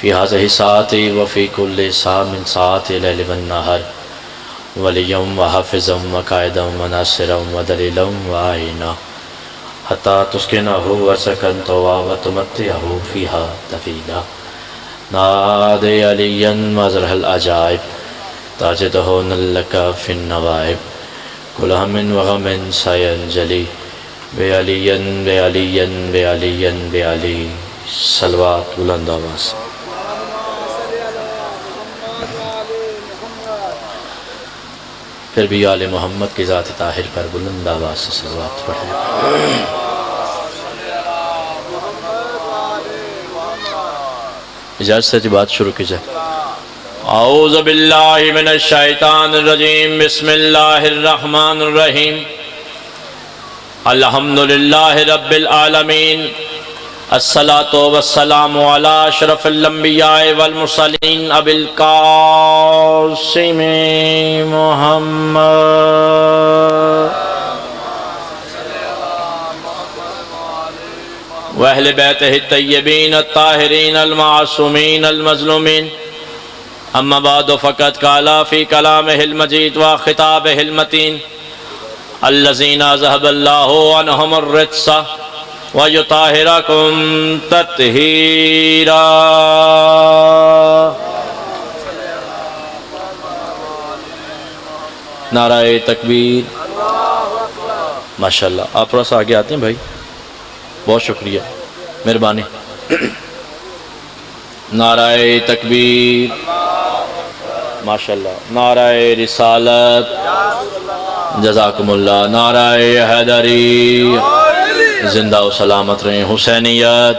فی هذه الساعة وفی کل ساعة من ساعات اللیل والنہار ولیا وحافظا وقائدا وناصرا ودلیلا وعینا حتی تسکنہ وسکنتها وتمتعہ فیہا طویلا نادی علیا مظہر العجائب تاجدہ لک فی النوائب کل ہم وغم سینجلی بعلی بعلی بعلی بعلی صلوات بلند آواز پھر بھی آل محمد کی ذات طاہر پر بلند آواز سے صلوات پڑھیں۔ اجازت سے جی بات شروع کی جائے۔ اعوذ باللہ من الشیطان الرجیم بسم اللہ الرحمن الرحیم الحمدللہ رب العالمین الصلاة والسلام علی اشرف الانبیاء والمرسلین ابی القاسم محمد واہل بیتہ الطیبین الطاہرین المعصومین المظلومین اما بعد فقط قالا فی کلامہ المجید و خطابہ المتین الذین ذہب اللہ عنہم الرجس ویطہرکم تطہیرا۔ نعرہ تکبیر۔ ماشاءاللہ آپ تھوڑا سا آگے آتے ہیں بھائی، بہت شکریہ، مہربانی۔ نعرہ تکبیر، ماشاءاللہ، نعرہ رسالت، جزاکم اللہ، نعرہ حیدری، زندہ و سلامت رہیں، حسینیت،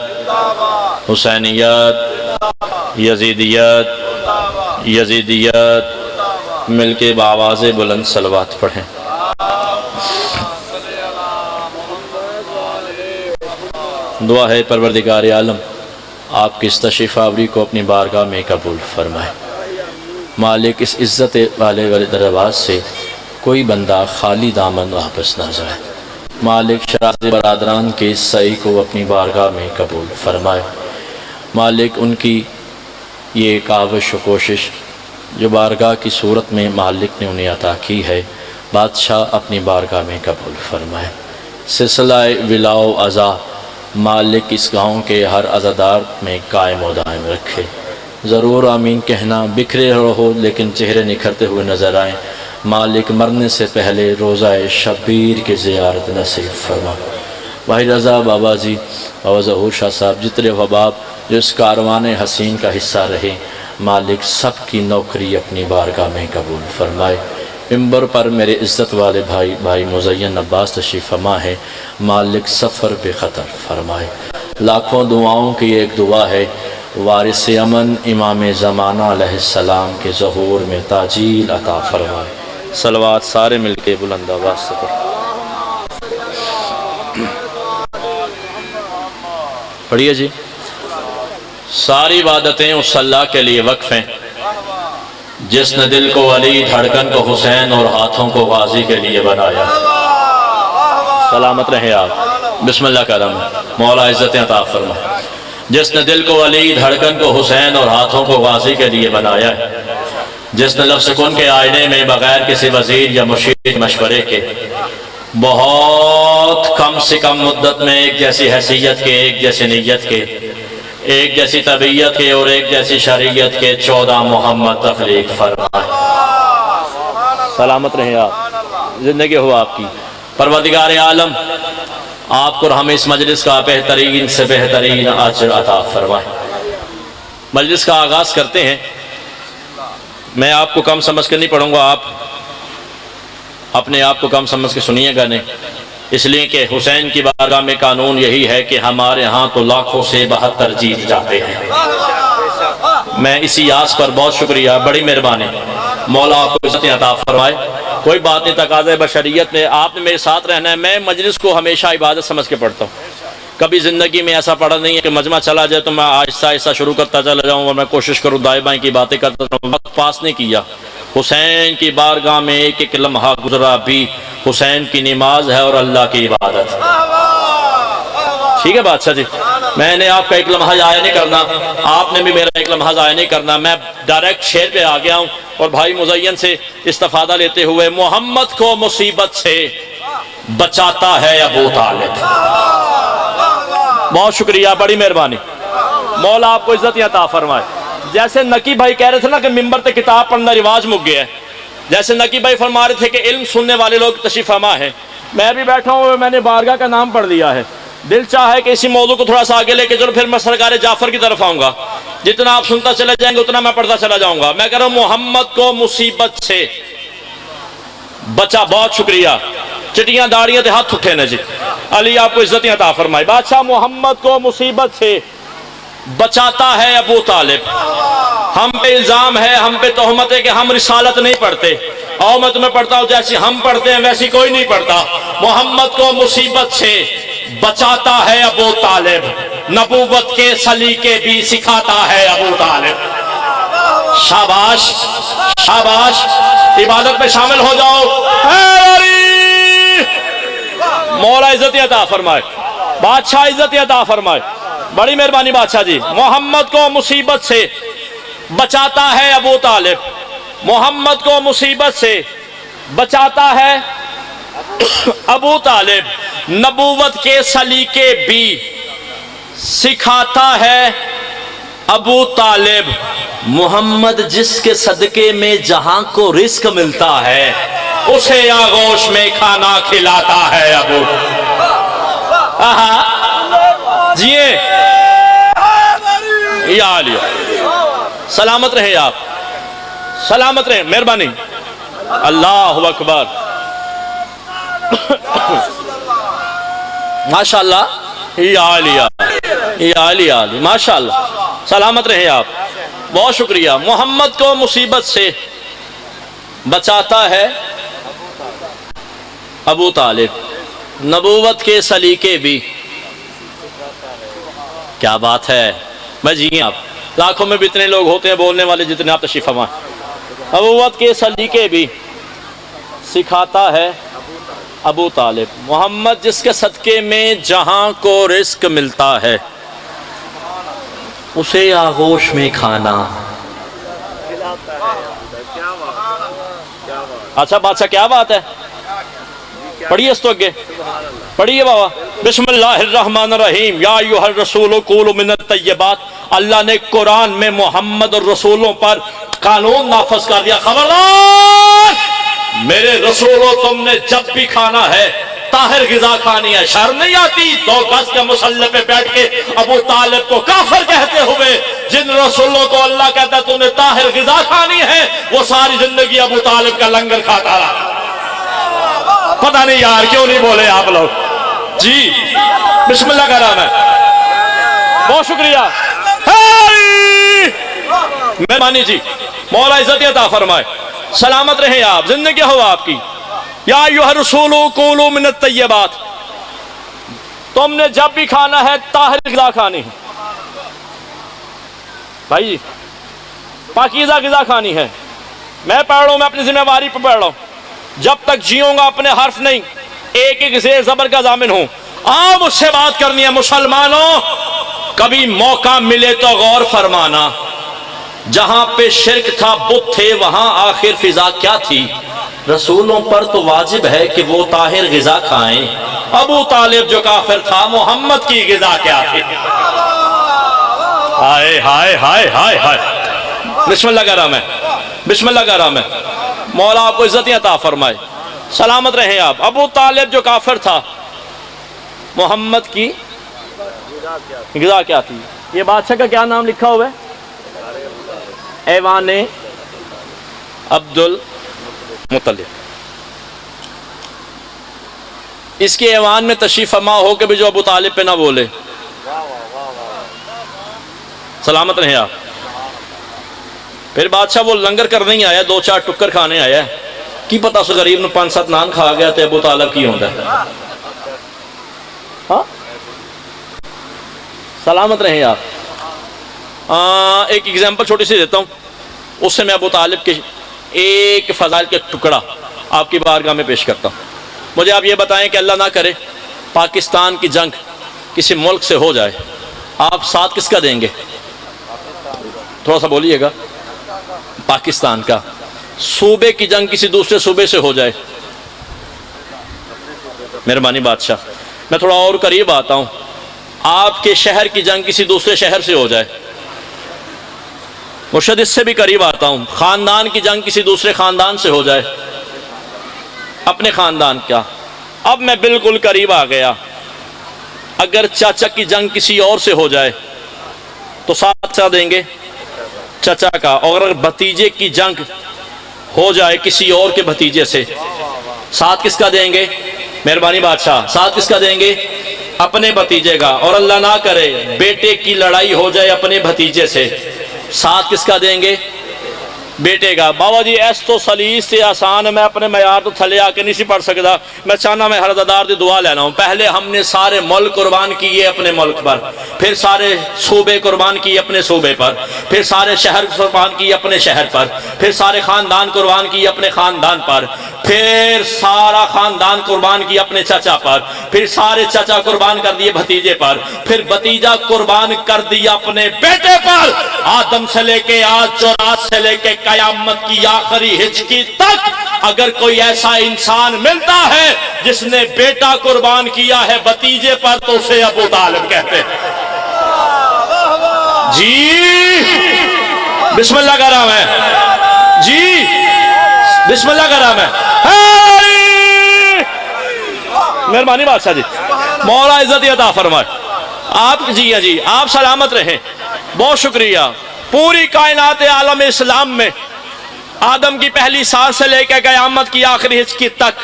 حسینیت، یزیدیت، یزیدیت، مل کے بآواز بلند صلوات پڑھیں۔ دعا ہے پروردگار عالم آپ کی اس تشریف آوری کو اپنی بارگاہ میں قبول فرمائے۔ مالک اس عزت والے دربار سے کوئی بندہ خالی دامن واپس نہ جائے۔ مالک شرازی برادران کے اس سعی کو اپنی بارگاہ میں قبول فرمائے۔ مالک ان کی یہ کاوش و کوشش جو بارگاہ کی صورت میں مالک نے انہیں عطا کی ہے، بادشاہ اپنی بارگاہ میں قبول فرمائے۔ سلسلہ ولا و عزا مالک اس گاؤں کے ہر عزادار میں قائم و دائم رکھے۔ ضرور آمین کہنا، بکھرے رہو لیکن چہرے نکھرتے ہوئے نظر آئیں۔ مالک مرنے سے پہلے روزہ شبیر کی زیارت نصیب فرما۔ بھائی رضا بابا جی، بابا ظہور شاہ صاحب، جتنے وباب جو اس کاروان حسین کا حصہ رہے، مالک سب کی نوکری اپنی بارگاہ میں قبول فرمائے۔ ممبر پر میرے عزت والے بھائی مزین عباس تشریف فرما ہے، مالک سفر بے خطر فرمائے۔ لاکھوں دعاؤں کی ایک دعا ہے، وارث امن امام زمانہ علیہ السلام کے ظہور میں تاجیل عطا فرمائے۔ صلوات سارے مل کے بلند آواز سے پڑھیے جی۔ ساری عبادتیں اس اللہ کے لیے وقف ہیں جس نے دل کو علی، دھڑکن کو حسین اور ہاتھوں کو غازی کے لیے بنایا۔ سلامت رہے آپ، بسم اللہ کا نام، مولا عزتیں عطا فرمائے۔ جس نے دل کو علی، دھڑکن کو حسین اور ہاتھوں کو غازی کے لیے بنایا ہے، جس نے لفظ کن کے آئینے میں بغیر کسی وزیر یا مشیر مشورے کے بہت کم سے کم مدت میں ایک جیسی حیثیت کے، ایک جیسی نیت کے، ایک جیسی طبیعت کے اور ایک جیسی شریعت کے 14 محمد تخلیق فرمائے۔ سلامت رہیں آپ، زندگی ہو آپ کی۔ پروردگار عالم آپ کو ہمیں اس مجلس کا بہترین سے بہترین اجر عطا فرمائے۔ مجلس کا آغاز کرتے ہیں۔ میں آپ کو کم سمجھ کے نہیں پڑھوں گا، آپ اپنے آپ کو کم سمجھ کے سنیے گا نہیں، اس لیے کہ حسین کی بارگاہ میں قانون یہی ہے کہ ہمارے ہاں تو لاکھوں سے 72 جیت جاتے ہیں۔ میں اسی آس پر بہت شکریہ، بڑی مہربانی، مولا آپ کو عزت عطا فرمائے۔ کوئی بات نہیں، تقاضۂ بشریت میں آپ نے میرے ساتھ رہنا ہے۔ میں مجلس کو ہمیشہ عبادت سمجھ کے پڑھتا ہوں، کبھی زندگی میں ایسا پڑھا نہیں ہے کہ مجمع چلا جائے تو میں آہستہ آہستہ شروع کرتا چلا جاؤں اور میں کوشش کروں دائیں بائیں کی باتیں کرتا ہوں۔ وقت پاس نہیں کیا۔ حسین کی بارگاہ میں ایک ایک لمحہ گزرا بھی حسین کی نماز ہے اور اللہ کی عبادت۔ ٹھیک ہے بادشاہ جی، میں نے آپ کا ایک لمحہ ضائع نہیں کرنا، آپ نے بھی میرا ایک لمحہ ضائع نہیں کرنا۔ میں ڈائریکٹ شعر پہ آ گیا ہوں، اور بھائی مزین سے استفادہ لیتے ہوئے، محمد کو مصیبت سے بچاتا ہے ابو طالب۔ بہت شکریہ، بڑی مہربانی، مولا آپ کو عزت عطا فرمائے۔ جیسے نقی بھائی کہہ رہے تھے نا کہ ممبر تے کتاب پڑھنا رواج مک گیا ہے، جیسے نقی بھائی فرما رہے تھے کہ علم سننے والے لوگ تشریف فرما ہے، میں بھی بیٹھا ہوں، میں نے بارگاہ کا نام پڑھ لیا ہے۔ دل چاہے کہ اسی موضوع کو تھوڑا سا آگے لے کے چلو، پھر میں سرکار جعفر کی طرف آؤں گا۔ جتنا آپ سنتا چلے جائیں گے اتنا میں پڑھتا چلا جاؤں گا۔ میں کہہ رہا ہوں محمد کو مصیبت سے بچا۔ بہت شکریہ، چٹیاں داڑیاں تے ہاتھ اٹھے نا جی، علی آپ کو عزت عطا فرمائے۔ بادشاہ محمد کو مصیبت سے بچاتا ہے ابو طالب۔ ہم پہ الزام ہے، ہم پہ تہمت ہے کہ ہم رسالت نہیں پڑھتے، اور میں تمہیں پڑھتا ہوں جیسی ہم پڑھتے ہیں ویسی کوئی نہیں پڑھتا۔ محمد کو مصیبت سے بچاتا ہے ابو طالب، نبوت کے سلیقے بھی سکھاتا ہے ابو طالب۔ شاباش شاباش، عبادت میں شامل ہو جاؤ۔ مولا عزت عطا فرمائے، بادشاہ عزت عطا فرمائے، بڑی مہربانی بادشاہ جی۔ محمد کو مصیبت سے بچاتا ہے ابو طالب، محمد کو مصیبت سے بچاتا ہے ابو طالب، نبوت کے سلیقے بھی سکھاتا ہے ابو طالب۔ محمد جس کے صدقے میں جہاں کو رزق ملتا ہے، اسے آغوش میں کھانا کھلاتا ہے ابو۔ جیے یا علی، سلامت رہے آپ، سلامت رہے، مہربانی، اللہ اکبر، ماشاءاللہ، یا علی یا علی علی، ماشاءاللہ، سلامت رہے آپ، بہت شکریہ۔ محمد کو مصیبت سے بچاتا ہے ابو طالب، نبوت کے سلیقے بھی، کیا بات ہے میں جی آپ، لاکھوں میں بھی اتنے لوگ ہوتے ہیں بولنے والے جتنے آپ تشریف فرما۔ نبوت کے سلیقے بھی سکھاتا ہے ابو طالب، محمد جس کے صدقے میں جہاں کو رزق ملتا ہے، اسے آغوش میں کھانا۔ اچھا بادشاہ کیا بات ہے، پڑھیے اس تو اگے، پڑھیے بابا۔ بسم اللہ الرحمن الرحیم، یا ایھا الرسول قولوا من الطیبات۔ اللہ نے قرآن میں محمد اور رسولوں پر قانون نافذ کر دیا، خبردار میرے رسولوں، تم نے جب بھی کھانا ہے طاہر غذا کھانی ہے۔ شرم نہیں آتی 2 گز کے مسلح پہ بیٹھ کے ابو طالب کو کافر کہتے ہوئے؟ جن رسولوں کو اللہ کہتا ہے تم نے طاہر غذا کھانی ہے، وہ ساری زندگی ابو طالب کا لنگر کھاتا رہا۔ پتہ نہیں یار کیوں نہیں بولے آپ لوگ جی، بسم اللہ کا نام ہے، بہت شکریہ، مہربانی جی، مولا عزت عطا فرمائے، سلامت رہیں آپ، زندگی ہو آپ کی۔ یا ایھا الرسول قولوا من الطیبات، تم نے جب بھی کھانا ہے طاہر غذا کھانی ہے، بھائی جی پاکیزہ غذا کھانی ہے۔ میں پڑھ رہا ہوں، میں اپنی ذمہ داری پہ پڑھ رہا ہوں، جب تک جیوں گا اپنے حرف نہیں، ایک ایک زیر زبر کا ضامن ہوں۔ آؤ مجھ سے بات کرنی ہے مسلمانوں، کبھی موقع ملے تو غور فرمانا، جہاں پہ شرک تھا بت تھے وہاں آخر فضا کیا تھی؟ رسولوں پر تو واجب ہے کہ وہ طاہر غذا کھائیں، ابو طالب جو کافر تھا محمد کی غذا کیا تھی؟ ہائے ہائے ہائے ہائے ہائے، بسم اللہ کا نام ہے، بسم اللہ کا نام ہے، مولا آپ کو عزت عطا فرمائے، سلامت رہیں آپ۔ ابو طالب جو کافر تھا، محمد کی غذا کیا تھی؟ یہ بادشاہ کا کیا نام لکھا ہوا ہے؟ ایوان عبد المطلب۔ اس کے ایوان میں تشریف فرما ہو کہ بھی جو ابو طالب پہ نہ بولے، سلامت رہیں آپ۔ پھر بادشاہ وہ لنگر کر نہیں آیا، 2-4 ٹکر کھانے آیا ہے، کی پتہ اس غریب نے 5-7 نان کھا گیا تو ابو طالب کی ہوتا ہے؟ ہاں سلامت رہیں آپ۔ ایک ایگزامپل چھوٹی سی دیتا ہوں، اس سے میں ابو طالب کے ایک فضائل کے ٹکڑا آپ کی بارگاہ میں پیش کرتا ہوں۔ مجھے آپ یہ بتائیں کہ اللہ نہ کرے پاکستان کی جنگ کسی ملک سے ہو جائے، آپ ساتھ کس کا دیں گے؟ تھوڑا سا بولیے گا۔ پاکستان کا۔ صوبے کی جنگ کسی دوسرے صوبے سے ہو جائے، مہربانی بادشاہ میں تھوڑا اور قریب آتا ہوں، آپ کے شہر کی جنگ کسی دوسرے شہر سے ہو جائے، مرشد اس سے بھی قریب آتا ہوں، خاندان کی جنگ کسی دوسرے خاندان سے ہو جائے، اپنے خاندان کا۔ اب میں بالکل قریب آ گیا، اگر چاچا کی جنگ کسی اور سے ہو جائے تو ساتھ ساتھ دیں گے چچا کا، اور اگر بھتیجے کی جنگ ہو جائے کسی اور کے بھتیجے سے، ساتھ کس کا دیں گے؟ مہربانی بادشاہ ساتھ کس کا دیں گے؟ اپنے بھتیجے کا۔ اور اللہ نہ کرے بیٹے کی لڑائی ہو جائے اپنے بھتیجے سے، ساتھ کس کا دیں گے؟ بیٹے کا۔ بابا جی ایس تو سلیس سے آسان ہے، میں اپنے معیار تو تھلے آ کے نہیں سی پڑھ سکتا، میں چاہنا میں ہر ددار دی دعا لینا ہوں۔ پہلے ہم نے سارے ملک قربان کیے اپنے ملک پر، پھر سارے صوبے قربان کیے اپنے صوبے پر، پھر سارے شہر قربان کیے اپنے شہر پر، پھر سارے خاندان قربان کیے اپنے خاندان پر، پھر سارا خاندان قربان کیا اپنے چچا پر، پھر سارے چچا قربان کر دیے بھتیجے پر، پھر بھتیجا قربان کر دیا اپنے بیٹے پر۔ آدم سے لے کے آج 84 سے لے کے قیامت کی آخری ہچکی تک اگر کوئی ایسا انسان ملتا ہے جس نے بیٹا قربان کیا ہے بھتیجے پر تو اسے ابو طالب کہتے ہیں۔ جی بسم اللہ کا نام ہے، جی بسم اللہ کا نام ہے۔ مہربانی بادشاہ جی، مولا عزت عطا فرمائے۔ آپ جی جی آپ سلامت رہیں، بہت شکریہ۔ پوری کائنات عالم اسلام میں آدم کی پہلی سانس سے لے کے قیامت کی آخری ہچکی تک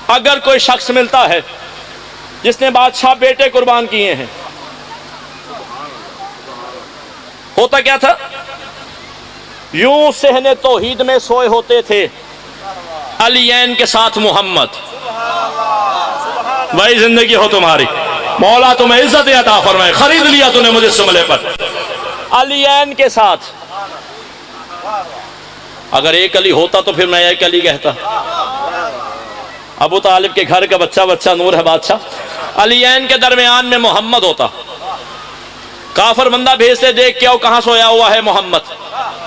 اگر کوئی شخص ملتا ہے جس نے بادشاہ بیٹے قربان کیے ہیں، ہوتا کیا تھا؟ یوں صحن توحید میں سوئے ہوتے تھے علیین کے ساتھ محمد۔ وہی زندگی ہو تمہاری، مولا تمہیں عزت عطا فرمائے، خرید لیا تو نے مجھے سملے پر، علیین کے ساتھ۔ اگر ایک علی ہوتا تو پھر میں ایک علی کہتا۔ ابو طالب کے گھر کا بچہ نور ہے بادشاہ، علیین کے درمیان میں محمد ہوتا، کافر بندہ بھیجتے دیکھ کے آؤ کہاں سویا ہوا ہے محمد،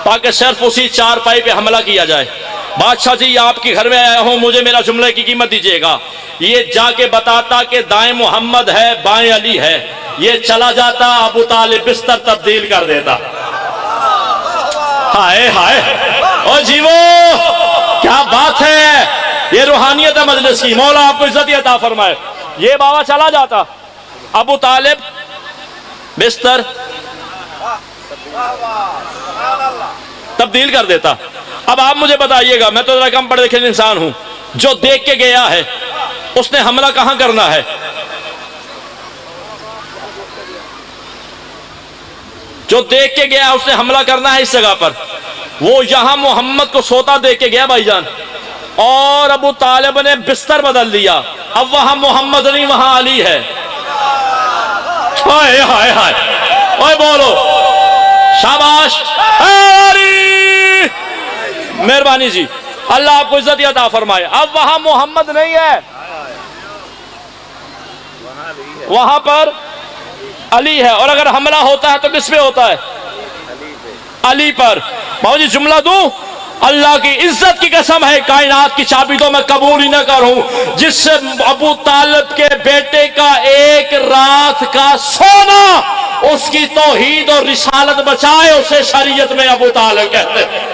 تاکہ صرف اسی چار پائی پہ حملہ کیا جائے۔ بادشاہ جی آپ کے گھر میں آیا ہوں، مجھے میرا جملے کی قیمت دیجیے گا۔ یہ جا کے بتاتا کہ دائیں محمد ہے بائیں علی ہے، یہ چلا جاتا ابو طالب بستر تبدیل کر دیتا۔ ہائے ہائے او جیو کیا بات ہے، یہ روحانیت ہے مجلس کی، مولا آپ کو عزت عطا فرمائے۔ یہ بابا چلا جاتا، ابو طالب بستر تبدیل کر دیتا۔ اب آپ مجھے بتائیے گا، میں تو ذرا کم پڑھے لکھے انسان ہوں، جو دیکھ کے گیا ہے اس نے حملہ کہاں کرنا ہے؟ جو دیکھ کے گیا اس نے حملہ کرنا ہے اس جگہ پر۔ وہ یہاں محمد کو سوتا دیکھ کے گیا بھائی جان، اور ابو طالب نے بستر بدل دیا، اب وہاں محمد نہیں وہاں علی ہے۔ ہائے ہائے ہائے اوے بولو شاباش علی، مہربانی جی اللہ آپ کو عزت عطا فرمائے۔ اب وہاں محمد نہیں ہے، وہاں پر علی ہے، اور اگر حملہ ہوتا ہے تو کس پہ ہوتا ہے؟ علی پر۔ بابا جی جملہ دوں، اللہ کی عزت کی قسم ہے کائنات کی چابی تو میں قبول ہی نہ کروں، جس سے ابو طالب کے بیٹے کا ایک رات کا سونا اس کی توحید اور رسالت بچائے، اسے شریعت میں ابو طالب کہتے ہیں۔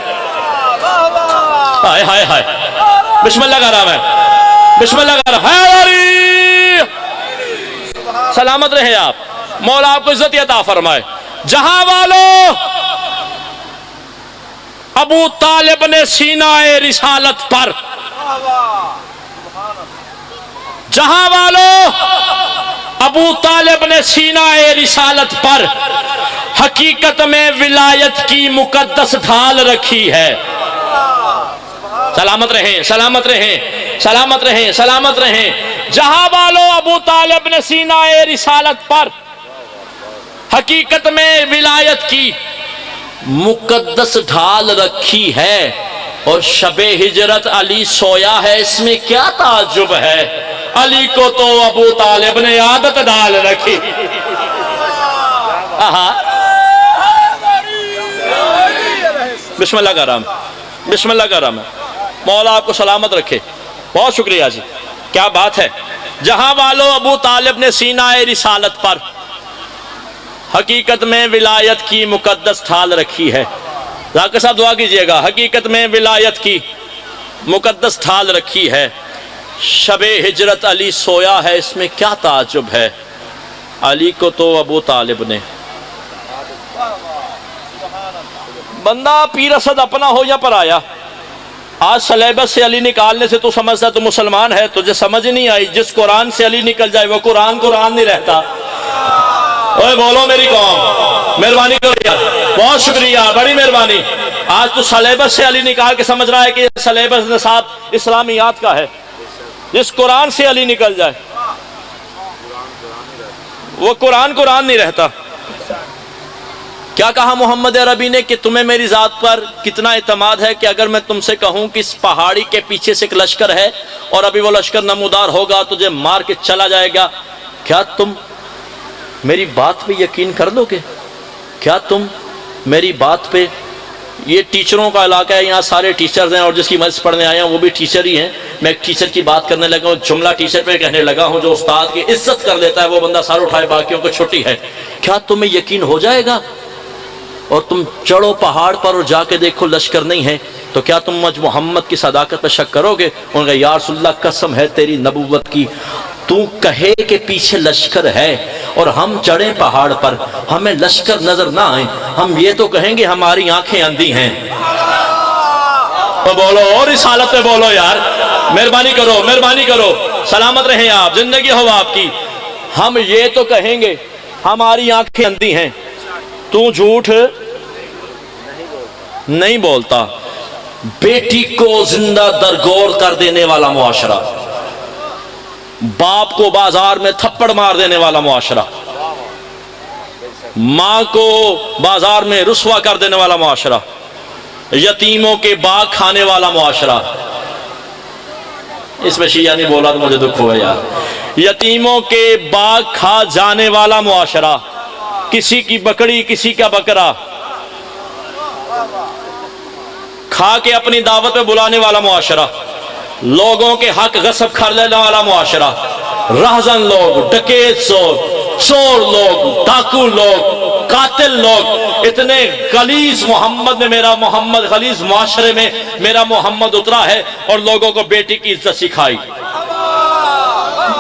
ہائے ہائے ہائے بسم اللہ کا نام ہے، بسم اللہ کا نام ہے۔ سلامت رہے آپ، مولا آپ کو عزت عطا فرمائے۔ جہاں والو ابو طالب نے سینہ رسالت پر، جہاں والو ابو طالب نے سینہ رسالت پر حقیقت میں ولایت کی مقدس ڈھال رکھی ہے۔ سلامت رہیں، سلامت رہیں، سلامت رہیں، سلامت رہیں۔ جہاں والو ابو طالب نے سینہ رسالت پر حقیقت میں ولایت کی مقدس ڈھال رکھی ہے، اور شب ہجرت علی سویا ہے، اس میں کیا تعجب ہے؟ علی کو تو ابو طالب نے عادت ڈال رکھی۔ بسم اللہ کا رام، بسم اللہ کا رام ہے۔ مولا آپ کو سلامت رکھے، بہت شکریہ جی، کیا بات ہے۔ جہاں والو ابو طالب نے سینہ رسالت پر حقیقت میں ولایت کی مقدس ڈھال رکھی ہے۔ ذاکر صاحب دعا کیجئے گا، حقیقت میں ولایت کی مقدس ڈھال رکھی ہے۔ شب ہجرت علی سویا ہے، اس میں کیا تعجب ہے، علی کو تو ابو طالب نے۔ بندہ پیر اسد اپنا ہو یا پرایا، آج سلیبس سے علی نکالنے سے تو سمجھتا تو مسلمان ہے، تجھے سمجھ نہیں آئی۔ جس قرآن سے علی نکل جائے وہ قرآن نہیں رہتا۔ اوے بولو میری قوم، مہربانی کرو یار، بہت شکریہ، بڑی مہربانی۔ آج تو سلیبس سے علی نکال کے سمجھ رہا ہے کہ سلیبس نصاب اسلامیات کا ہے۔ جس قرآن سے علی نکل جائے وہ قرآن نہیں رہتا۔ کیا کہا محمد عربی نے کہ تمہیں میری ذات پر کتنا اعتماد ہے کہ اگر میں تم سے کہوں کہ اس پہاڑی کے پیچھے سے ایک لشکر ہے اور ابھی وہ لشکر نمودار ہوگا، تجھے مار کے چلا جائے گا، کیا تم میری بات پہ یقین کر لو گے؟ کیا تم میری بات پہ؟ یہ ٹیچروں کا علاقہ ہے، یہاں سارے ٹیچرز ہیں اور جس کی مجلس پڑھنے آیا ہوں وہ بھی ٹیچر ہی ہیں۔ میں ایک ٹیچر کی بات کرنے لگا ہوں، جملہ ٹیچر پہ کہنے لگا ہوں، جو استاد کی عزت کر لیتا ہے وہ بندہ سر اٹھائے، باقیوں کو چھٹی ہے۔ کیا تمہیں یقین ہو جائے گا اور تم چڑھو پہاڑ پر اور جا کے دیکھو لشکر نہیں ہے، تو کیا تم مجھ محمد کی صداقت پہ شک کرو گے؟ انہوں نے کہا یا رسول اللہ قسم ہے تیری نبوت کی، تو کہے کہ پیچھے لشکر ہے اور ہم چڑھیں پہاڑ پر، ہمیں لشکر نظر نہ آئے، ہم یہ تو کہیں گے ہماری آنکھیں اندھی ہیں۔ تو بولو اور رسالت پہ بولو یار، مہربانی کرو، مہربانی کرو، سلامت رہیں آپ، زندگی ہو آپ کی۔ ہم یہ تو کہیں گے ہماری آنکھیں اندھی ہیں، تو جھوٹ نہیں بولتا۔ بیٹی کو زندہ درگور کر دینے والا معاشرہ، باپ کو بازار میں تھپڑ مار دینے والا معاشرہ، ماں کو بازار میں رسوا کر دینے والا معاشرہ، یتیموں کے باغ کھانے والا معاشرہ۔ اس میں شیعہ نہیں بولا تو مجھے دکھ ہوا یار۔ یتیموں کے باغ کھا جانے والا معاشرہ، کسی کی بکری کسی کا بکرا کھا کے اپنی دعوت پہ بلانے والا معاشرہ، لوگوں کے حق غصب کر لینے والا معاشرہ، رہزن لوگ، ڈکیت لوگ، چور لوگ، ڈاکو لوگ، قاتل لوگ، اتنے غلیظ محمد نے میرا محمد غلیظ معاشرے میں میرا محمد اترا ہے اور لوگوں کو بیٹی کی عزت سکھائی۔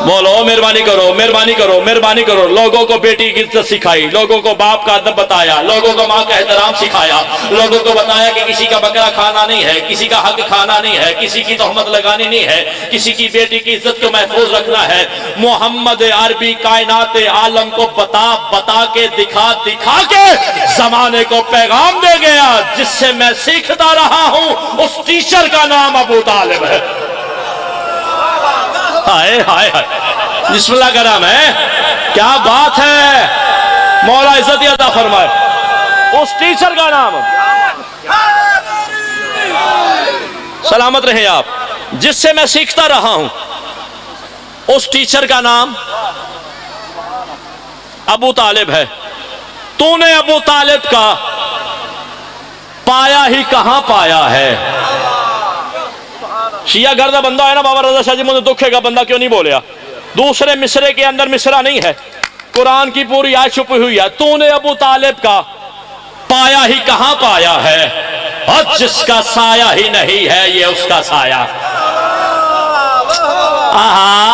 بولو مہربانی کرو، مہربانی کرو، مہربانی کرو۔ لوگوں کو بیٹی کی عزت سکھائی، لوگوں کو باپ کا ادب بتایا، لوگوں کو ماں کا احترام سکھایا، لوگوں کو بتایا کہ کسی کا بکرا کھانا نہیں ہے، کسی کا حق کھانا نہیں ہے، کسی کی تہمت لگانی نہیں ہے، کسی کی بیٹی کی عزت کو محفوظ رکھنا ہے۔ محمد عربی کائنات عالم کو بتا کے دکھا کے زمانے کو پیغام دے گیا، جس سے میں سیکھتا رہا ہوں اس ٹیچر کا نام ابو طالب ہے۔ ہائے ہائے ہائے، بسم اللہ کا نام ہے، کیا بات ہے، مولا عزت عطا فرمائے۔ اس ٹیچر کا نام، سلامت رہیں آپ، جس سے میں سیکھتا رہا ہوں، اس ٹیچر کا نام ابو طالب ہے۔ تو نے ابو طالب کا پایا ہی کہاں پایا ہے؟ شیعہ گردہ بندہ ہے نا بابا رضا شاہ جی، مجھے دکھ ہے گا بندہ کیوں نہیں بولیا۔ دوسرے مصرے کے اندر مصرہ نہیں ہے، قرآن کی پوری آیت چھپی ہوئی ہے۔ تو نے ابو طالب کا پایا ہی کہاں پایا ہے، اور جس کا سایہ ہی نہیں ہے یہ اس کا سایہ۔ آہا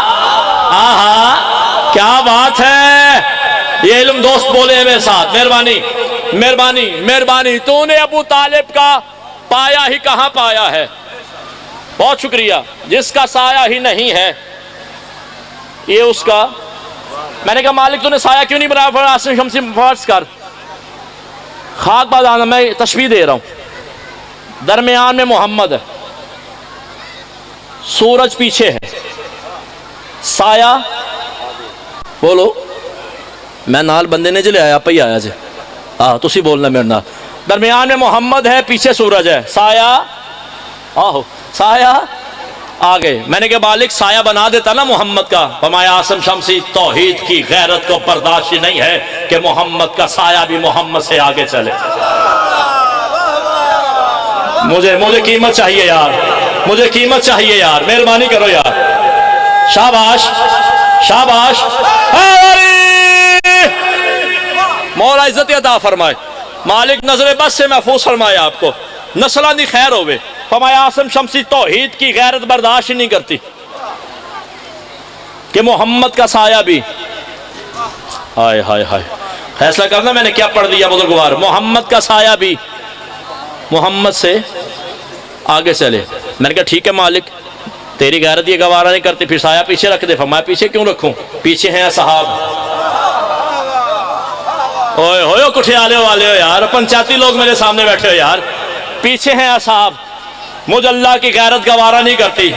آہا، کیا بات ہے، یہ علم دوست بولے ہیں میرے ساتھ، مہربانی مہربانی مہربانی۔ تو نے ابو طالب کا پایا ہی کہاں پایا ہے، بہت شکریہ، جس کا سایہ ہی نہیں ہے یہ اس کا۔ میں نے کہا مالک تو نے سایہ کیوں نہیں بنایا؟ شمسی فرض کر، خاک بازانا، میں تشبیہ دے رہا ہوں، درمیان میں محمد ہے، سورج پیچھے ہے، سایہ بولو، میں نال بندے نے جلے آیا پہی آیا جے، تسی بولنا میرے نال، درمیان میں محمد ہے، پیچھے سورج ہے، سایہ آہو، سایہ آگے میں نے کہا مالک سایہ بنا دیتا نا محمد کا، فرمایا عاصم شمسی توحید کی غیرت کو برداشت نہیں ہے کہ محمد کا سایہ بھی محمد سے آگے چلے۔ مجھے قیمت چاہیے یار، مجھے قیمت چاہیے یار، مہربانی کرو یار، شاباش شاباش، مولا عزت عطا فرمائے، مالک نظر بس سے محفوظ فرمائے آپ کو، نسلہ دی خیر ہوئے۔ فرمایا عاصم شمسی توحید کی غیرت برداشت نہیں کرتی کہ محمد کا سایہ بھی، ہائے ہائے ہائے، فیصلہ کرنا میں نے کیا پڑھ دیا بزرگوار، محمد کا سایہ بھی محمد سے آگے چلے۔ میں نے کہا ٹھیک ہے مالک، تیری غیرت یہ گوارہ نہیں کرتی، پھر سایہ پیچھے رکھ دے۔ فرمایا پیچھے کیوں رکھوں؟ پیچھے ہیں اصحاب۔ اوئے ہوئے کٹھیالے والے ہو یار، پنچایتی لوگ میرے سامنے بیٹھے ہو یار، پیچھے ہیں اصحاب۔ مجھ اللہ کی غیرت گوارہ نہیں کرتی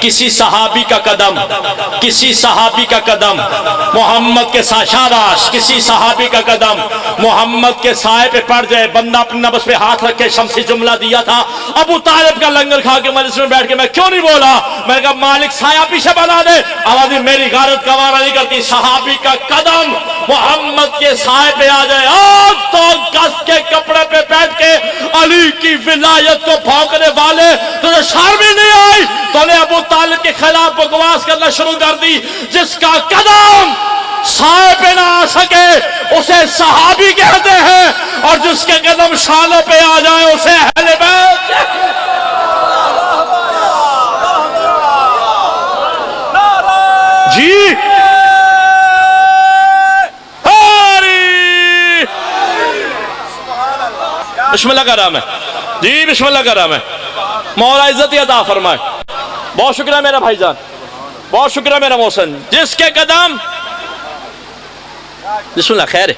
کسی صحابی کا قدم، کسی صحابی کا قدم محمد کے شاباش، کسی صحابی کا قدم محمد کے سائے پہ پڑ جائے۔ بندہ اپنے نفس پہ ہاتھ رکھ کے شمسی جملہ دیا تھا، ابو طالب کا لنگر کھا کے مجلس میں بیٹھ کے میں کیوں نہیں بولا؟ میں نے کہا مالک سایہ پیچھے بنا دے، آوازی میری غیرت گوارہ نہیں کرتی صحابی کا قدم محمد کے سائے پہ آ جائے۔ آج تو گس کے کپڑے پہ بیٹھ کے علی کی ولایت کو بھونکنے والے تجھے شرم ہی نہیں آئی؟ تو نے ابو طالب کے خلاف بکواس کرنا شروع کر دی۔ جس کا قدم سائے پہ نہ آ سکے اسے صحابی کہتے ہیں، اور جس کے قدم شانوں پہ آ جائے اسے اہل بیت۔ جی بسم اللہ کا نام ہے، جی بسم اللہ کا نام ہے، مولا عزت عطا فرمائے۔ بہت شکریہ میرا بھائی جان، بہت شکریہ میرا محسن۔ جس کے قدم، بسم اللہ، خیر ہے،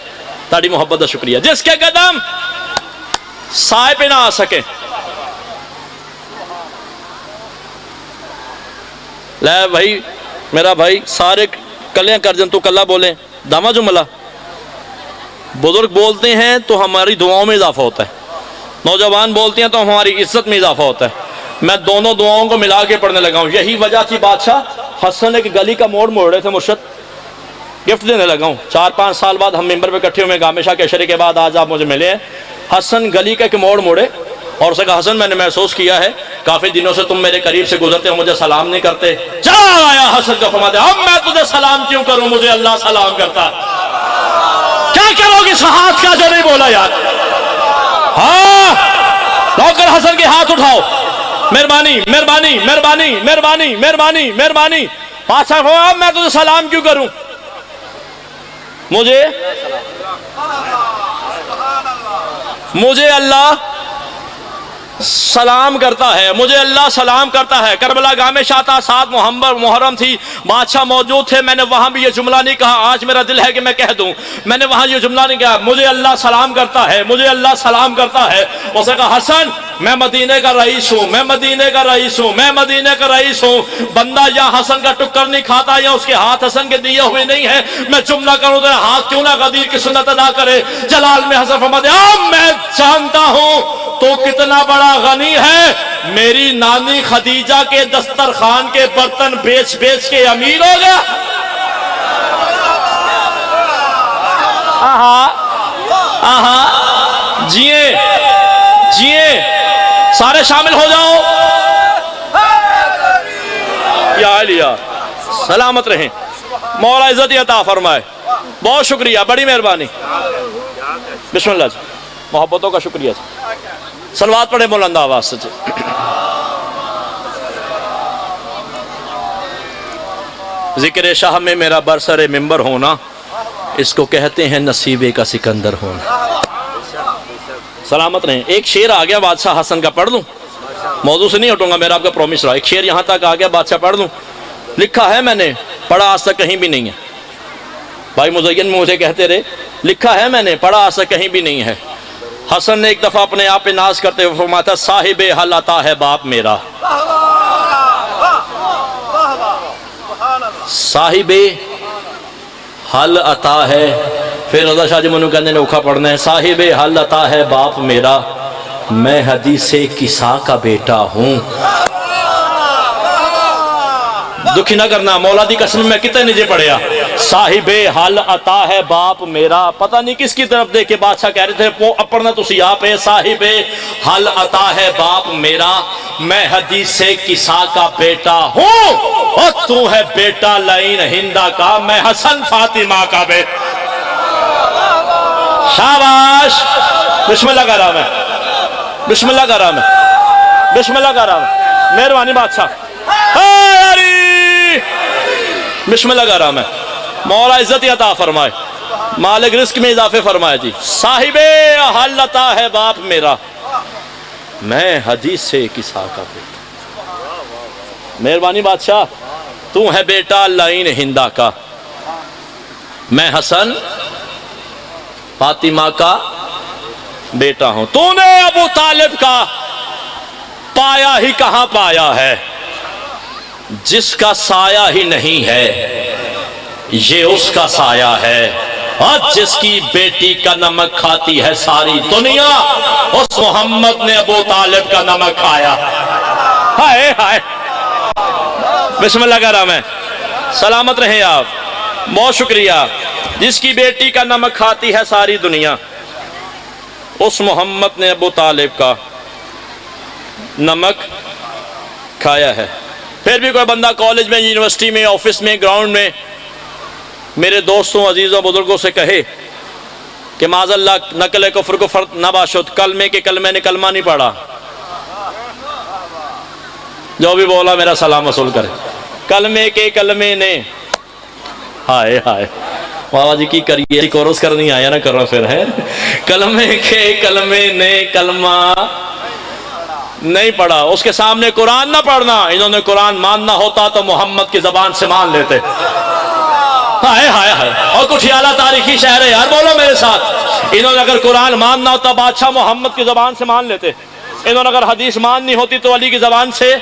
تاڑی محبت دا شکریہ۔ جس کے قدم سائے پہ نہ آ سکے، لے بھائی میرا بھائی سارے کلیاں کر جن تو کلہ بولیں، دامہ جملہ بزرگ بولتے ہیں تو ہماری دعاؤں میں اضافہ ہوتا ہے، نوجوان بولتے ہیں تو ہماری عزت میں اضافہ ہوتا ہے۔ میں دونوں دعاؤں کو ملا کے پڑھنے لگا ہوں۔ یہی وجہ تھی بادشاہ حسن ایک گلی کا موڑ موڑ رہے تھے، مرشد گفٹ دینے لگا ہوں۔ 4-5 سال بعد ہم ممبر پہ اکٹھے ہوئے، گامے شاہ کے اشرے کے بعد آج آپ مجھے ملے ہیں۔ حسن گلی کا ایک موڑ موڑے اور اسے کہا حسن میں نے محسوس کیا ہے کافی دنوں سے تم میرے قریب سے گزرتے ہو، مجھے سلام نہیں کرتے۔ چلا آیا حسن کا فرماتے اب میں تجھے سلام کیوں کروں، مجھے اللہ سلام کرتا۔ کیا کرو گے ہاتھ کا جو نہیں بولا یار؟ ہاں نوکر حسن کے ہاتھ اٹھاؤ، مہربانی مہربانی مہربانی مہربانی مہربانی مہربانی۔ بادشاہ کو اب میں تجھے سلام کیوں کروں، مجھے اللہ سلام کرتا ہے، مجھے اللہ سلام کرتا ہے۔ کربلا گاہ میں شاہ تھا، 7 محرم تھی، بادشاہ موجود تھے، میں نے وہاں بھی یہ جملہ نہیں کہا، آج میرا دل ہے کہ میں کہہ دوں، میں نے وہاں یہ جملہ نہیں کہا، مجھے اللہ سلام کرتا ہے، مجھے اللہ سلام کرتا ہے۔ اس نے کہا حسن میں مدینے کا رئیس ہوں، میں مدینے کا رئیس ہوں، میں مدینے کا رئیس ہوں۔ بندہ یا حسن کا ٹکر نہیں کھاتا یا اس کے ہاتھ حسن کے دیے ہوئے نہیں ہیں، میں جملہ کروں تو ہاتھ کیوں نہ غدیر کی سنت ادا کرے۔ جلال میں حسن فرماتے اب میں جانتا ہوں تو کتنا بڑا غنی ہے، میری نانی خدیجہ کے دسترخوان کے برتن بیچ بیچ کے امیر ہو گیا۔ آہا آہا، جیے جیے، سارے شامل ہو جاؤ۔ یا علیہ سلامت رہیں، مولا عزت عطا فرمائے۔ بہت شکریہ، بڑی مہربانی۔ بسم اللہ جی، محبتوں کا شکریہ جی۔ صلوات پڑھے بلند آواز سے۔ ذکر شاہ میں میرا برسر ممبر ہونا، اس کو کہتے ہیں نصیبے کا سکندر ہونا۔ سلامت رہیں۔ ایک شعر آ گیا بادشاہ حسن کا، پڑھ لوں؟ موضوع سے نہیں ہٹوں گا، میرا آپ کا پرومس رہا۔ ایک شعر یہاں تک آ گیا بادشاہ، پڑھ لوں؟ لکھا ہے میں نے، پڑھا آج تک کہیں بھی نہیں ہے۔ بھائی مزین مجھے کہتے رہے، لکھا ہے میں نے، پڑھا آج تک کہیں بھی نہیں ہے۔ حسن نے ایک دفعہ اپنے آپ پہ ناز کرتے ہوئے فرماتا صاحب حل عطا ہے باپ میرا، صاحب حل عطا ہے۔ پھر رضا شاہ جی منو کہنے نے اوکھا پڑھنا ہے، صاحب حل عطا ہے باپ میرا، میں حدیث کسا کا بیٹا ہوں۔ دکھی نہ کرنا، مولا دی قسم میں کتنے نجے پڑھیا، صاحب حل عطا ہے باپ میرا، پتہ نہیں کس کی طرف دیکھ کے بادشاہ کہہ رہے تھے اپنا تو سیاہ پہ، صاحب حل عطا ہے باپ میرا، میں حدیث کسا کا بیٹا ہوں، اور تو ہے بیٹا لعین ہندا کا، میں حسن فاطمہ کا بیٹا۔ شاباش، بسم اللہ کا رام ہے، بسم اللہ کا رام ہے، بسم اللہ کا رام ہے، مہربانی بادشاہ، بسم اللہ کا رام ہے، مولا عزت عطا فرمائے، مالک رزق میں اضافے فرمائے جی، صاحب حل عطا ہے باپ میرا، میں حدیث سے کسا کا بیٹا، مہربانی بادشاہ، تو ہے بیٹا لعین ہندا کا، میں حسن فاطمہ کا بیٹا ہوں، تو نے ابو طالب کا پایا ہی کہاں پایا ہے، جس کا سایہ ہی نہیں ہے یہ اس کا سایہ ہے، اور جس کی بیٹی کا نمک کھاتی ہے ساری دنیا، اس محمد نے ابو طالب کا نمک کھایا، ہائے ہائے، بسم اللہ کا رام ہے، سلامت رہیں آپ، بہت شکریہ، جس کی بیٹی کا نمک کھاتی ہے ساری دنیا، اس محمد نے ابو طالب کا نمک کھایا ہے۔ پھر بھی کوئی بندہ کالج میں، یونیورسٹی میں، آفس میں، گراؤنڈ میں میرے دوستوں، عزیزوں، بزرگوں سے کہے کہ معاذ اللہ نقل کفر کو فرد نہ باشد، کلمے کے کلمے نے کلمہ نہیں پڑھا، جو بھی بولا میرا سلام وصول کرے، کلمے کے کلمے نے، ہائے ہائے بابا جی کی کریے، کورس کرنی آیا نہ کرو پھر ہے، کلمے کے کلمے نے کلمہ نہیں پڑھا، اس کے سامنے قرآن نہ پڑھنا، انہوں نے قرآن ماننا ہوتا تو محمد کی زبان سے مان لیتے، ہائے ہائے ہائے، اور کچھ اعلیٰ تاریخی شہر ہے یار، بولو میرے ساتھ، انہوں نے اگر قرآن ماننا ہوتا بادشاہ محمد کی زبان سے مان لیتے، انہوں نے اگر حدیث ماننی ہوتی تو علی کی زبان سے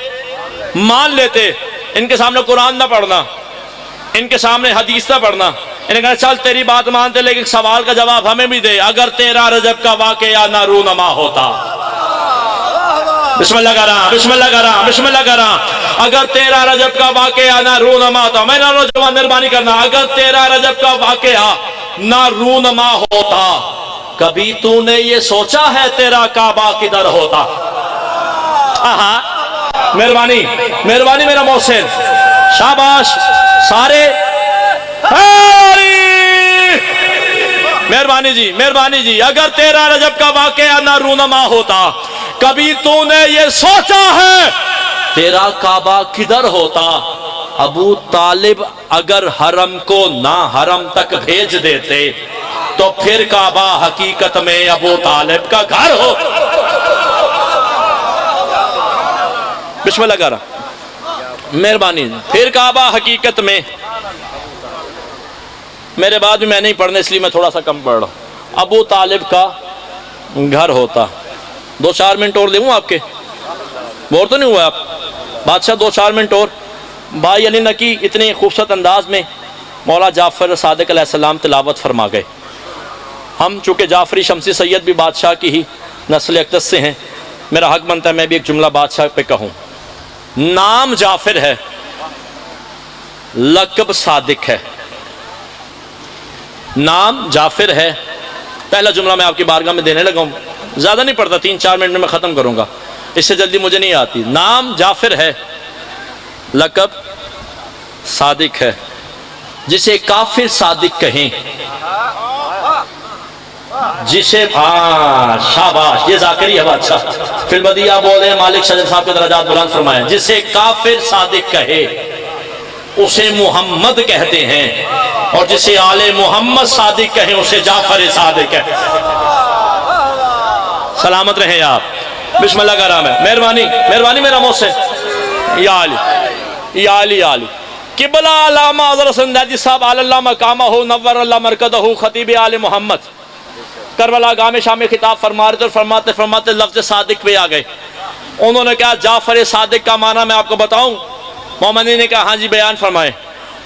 مان لیتے، ان کے سامنے قرآن نہ پڑھنا، ان کے سامنے حدیث نہ پڑھنا، انہیں کہا چل تیری بات مانتے لیکن سوال کا جواب ہمیں بھی دے، اگر تیرا رجب کا واقعہ نہ رونما ہوتا، بسم اللہ کرا، بسم اللہ کرا، بسم اللہ کرا، اگر تیرا رجب کا واقعہ نہ رونما ہوتا، میں نہ نوجوان مہربانی کرنا، اگر تیرا رجب کا واقعہ نہ رونما ہوتا، کبھی تو نے یہ سوچا ہے تیرا کعبہ کدھر ہوتا؟ مہربانی مہربانی میرا محسن، شاباش، سارے مہربانی جی، مہربانی جی، اگر تیرا رجب کا واقعہ نہ رونما ہوتا، کبھی تو نے یہ سوچا ہے تیرا کعبہ کدھر ہوتا؟ ابو طالب اگر حرم کو نہ حرم تک بھیج دیتے تو پھر کعبہ حقیقت میں ابو طالب کا گھر ہو۔ بسم اللہ کرا، مہربانی، پھر کعبہ حقیقت میں، میرے بعد بھی میں نہیں پڑھنے اس لیے میں تھوڑا سا کم پڑھ رہا ہوں، ابو طالب کا گھر ہوتا۔ 2-4 منٹ اور دوں آپ کے، بور تو نہیں ہوا آپ بادشاہ؟ 2-4 منٹ اور بھائی علی نقی اتنے خوبصورت انداز میں مولا جعفر صادق علیہ السلام تلاوت فرما گئے۔ ہم چونکہ جعفری شمسی سید بھی بادشاہ کی ہی نسل اقدس سے ہیں، میرا حق بنتا ہے میں بھی ایک جملہ بادشاہ پہ کہوں۔ نام جعفر ہے، لقب صادق ہے، نام جعفر ہے، پہلا جملہ میں آپ کی بارگاہ میں دینے لگا ہوں، زیادہ نہیں پڑھتا، 3-4 منٹ میں ختم کروں گا، اس سے جلدی مجھے نہیں آتی۔ نام جعفر ہے، لقب صادق ہے، جسے کافر صادق کہیں، جسے شاباش، یہ ذاکری ہے بادشاہ، فی البدیہ بولے مالک شجر صاحب کے درجات بلند فرمائے، جسے کافر صادق کہے اسے محمد کہتے ہیں، اور جسے آل محمد صادق کہیں اسے جعفر صادق کہتے ہیں۔ سلامت رہیں آپ، بسم اللہ کا نام ہے، مہربانی مہربانی میرا محسن، یا علی یا علی یا علی، قبلہ علامہ حضرت سندیدی صاحب علی اللہ مقامہ نور اللہ مرکدہ خطیب آل محمد کربلا گاہ میں شام خطاب فرماتے فرماتے لفظ صادق پہ آ گئے۔ انہوں نے کہا جعفر صادق کا معنی میں آپ کو بتاؤں؟ مومنی نے کہا ہاں جی بیان فرمائے۔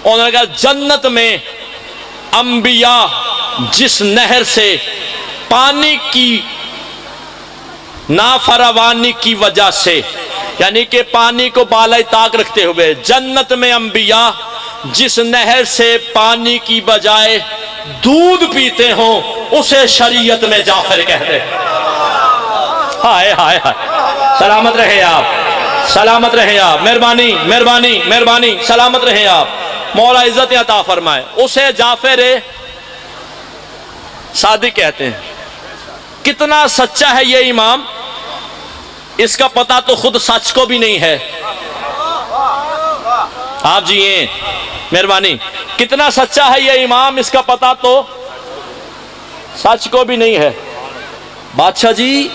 انہوں نے کہا جنت میں انبیاء جس نہر سے پانی کی نافراوانی کی وجہ سے یعنی کہ پانی کو بالائے طاق رکھتے ہوئے جنت میں انبیاء جس نہر سے پانی کی بجائے دودھ پیتے ہوں اسے شریعت میں جعفر کہتے ہیں۔ ہائے ہائے ہائے، سلامت رہے آپ، سلامت رہے آپ، مہربانی مہربانی مہربانی، سلامت رہے آپ، مولا عزت عطا فرمائے۔ اسے جعفر صادق کہتے ہیں۔ کتنا سچا ہے یہ امام، اس کا پتہ تو خود سچ کو بھی نہیں ہے۔ آپ جیئیں، مہربانی، کتنا سچا ہے یہ امام، اس کا پتہ تو سچ کو بھی نہیں ہے۔ بادشاہ جی،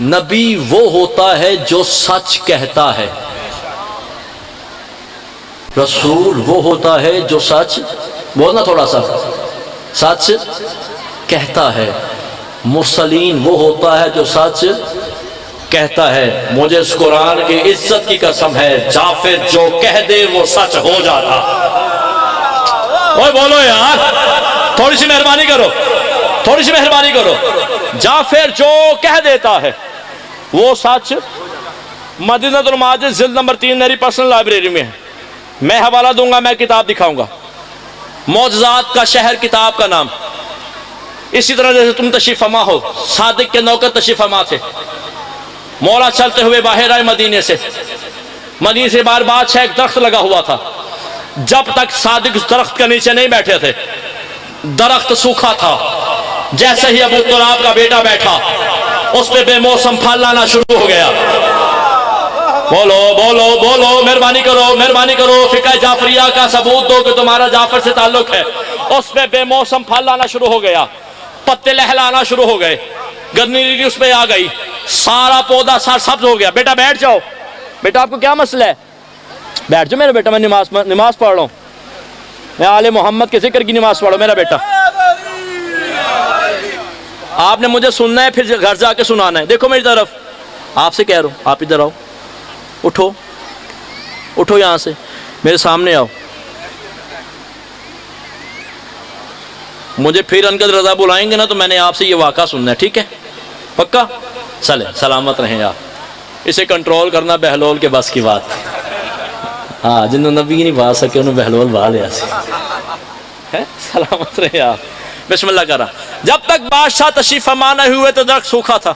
نبی وہ ہوتا ہے جو سچ کہتا ہے، رسول وہ ہوتا ہے جو سچ، بولنا تھوڑا سا، سچ کہتا ہے، مرسلین وہ ہوتا ہے جو سچ کہتا ہے۔ مجھے اس قرآن کی عزت کی قسم ہے، جعفر جو کہہ دے وہ سچ ہو جاتا۔ اوہ بولو یار، تھوڑی سی مہربانی کرو، تھوڑی سی مہربانی کرو۔ جعفر جو کہہ دیتا ہے وہ سچ۔ مدینہ الماجد جلد نمبر 3 میری پرسنل لائبریری میں ہے، میں حوالہ دوں گا، میں کتاب دکھاؤں گا، معجزات کا شہر کتاب کا نام۔ اسی طرح جیسے تم تشریف فرما ہو، صادق کے نوکر تشریف فرما تھے، مولا چلتے ہوئے باہر آئے مدینے سے، مدینے سے باہر بادشاہ ایک درخت لگا ہوا تھا، جب تک صادق اس درخت کے نیچے نہیں بیٹھے تھے درخت سوکھا تھا۔ جیسے ہی ابو تراب کا بیٹا بیٹھا اس پہ بے موسم پھل لانا شروع ہو گیا۔ بولو بولو بولو، مہربانی کرو مہربانی کرو، فقہ جعفریہ کا ثبوت دو کہ تمہارا جعفر سے تعلق ہے۔ اس پہ بے موسم پھل لانا شروع ہو گیا، پتے لہلانا شروع ہو گئے، گرمی اس پہ آ گئی، سارا پودا سبز ہو گیا۔ بیٹا بیٹھ جاؤ، بیٹا آپ کو کیا مسئلہ ہے؟ بیٹھ جاؤ میرا بیٹا، میں نماز پڑھ رہا ہوں، میں آل محمد کے ذکر کی نماز پڑھو میرا بیٹا۔ آپ نے مجھے سننا ہے، پھر گھر جا کے سنانا ہے۔ دیکھو میری طرف، آپ سے کہہ رہا ہوں، آپ ادھر آؤ، اٹھو اٹھو، یہاں سے میرے سامنے آؤ۔ مجھے پھر انقدر رضا بلائیں گے نا تو میں نے آپ سے یہ واقعہ سننا ہے، ٹھیک ہے؟ پکا؟ چلیں، سلامت رہیں آپ۔ اسے کنٹرول کرنا بہلول کے بس کی بات، ہاں، جنہوں نبی نہیں بھا سکے انہوں بہلول بھا لیا سے۔ سلامت رہیں آپ۔ بسم اللہ کر رہا۔ جب تک بادشاہ تشریف فرما نہیں ہوئے تو درخت سوکھا تھا۔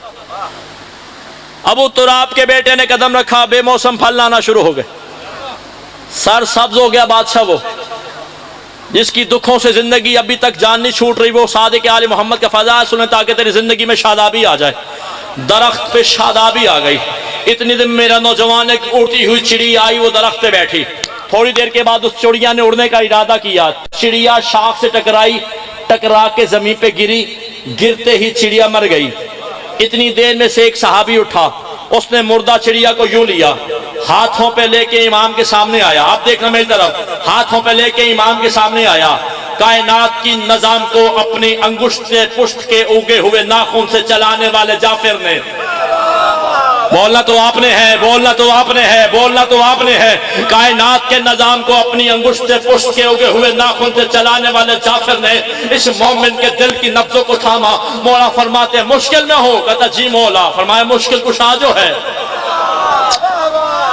ابو تراب کے بیٹے نے قدم رکھا، بے موسم پھل لانا شروع ہو گئے، سر سبز ہو گیا۔ بادشاہ وہ جس کی دکھوں سے زندگی ابھی تک جان نہیں چھوٹ رہی، وہ صادق آل محمد کا فضائل سنیں تاکہ تیری زندگی میں شادابی آ جائے۔ درخت پہ شادابی آ گئی۔ اتنی دن میرا نوجوان ایک اڑتی ہوئی چڑی آئی، وہ درخت پہ بیٹھی۔ تھوڑی دیر کے بعد اس چڑیا نے اڑنے کا ارادہ کیا، چڑیا شاخ سے ٹکرائی، ٹکرا کے زمین پہ گری، گرتے ہی چڑیا مر گئی۔ اتنی دیر میں سے ایک صحابی اٹھا، اس نے مردہ چڑیا کو یوں لیا، ہاتھوں پہ لے کے امام کے سامنے آیا۔ آپ دیکھنا میری طرف، ہاتھوں پہ لے کے امام کے سامنے آیا۔ کائنات کی نظام کو اپنی انگشت سے پشت کے اگے ہوئے ناخن سے چلانے والے جعفر نے، بولنا تو آپ نے ہے، بولنا تو آپ نے ہے، بولنا تو آپ نے ہے، کائنات کے نظام کو اپنی انگشت سے پشت کے اگے ہوئے ناخن سے چلانے والے جعفر نے اس مومن کے دل کی نبضوں کو تھاما۔ مولا فرماتے ہیں مشکل میں ہو، کہتا جی مولا۔ فرمایا مشکل کشا جو ہے،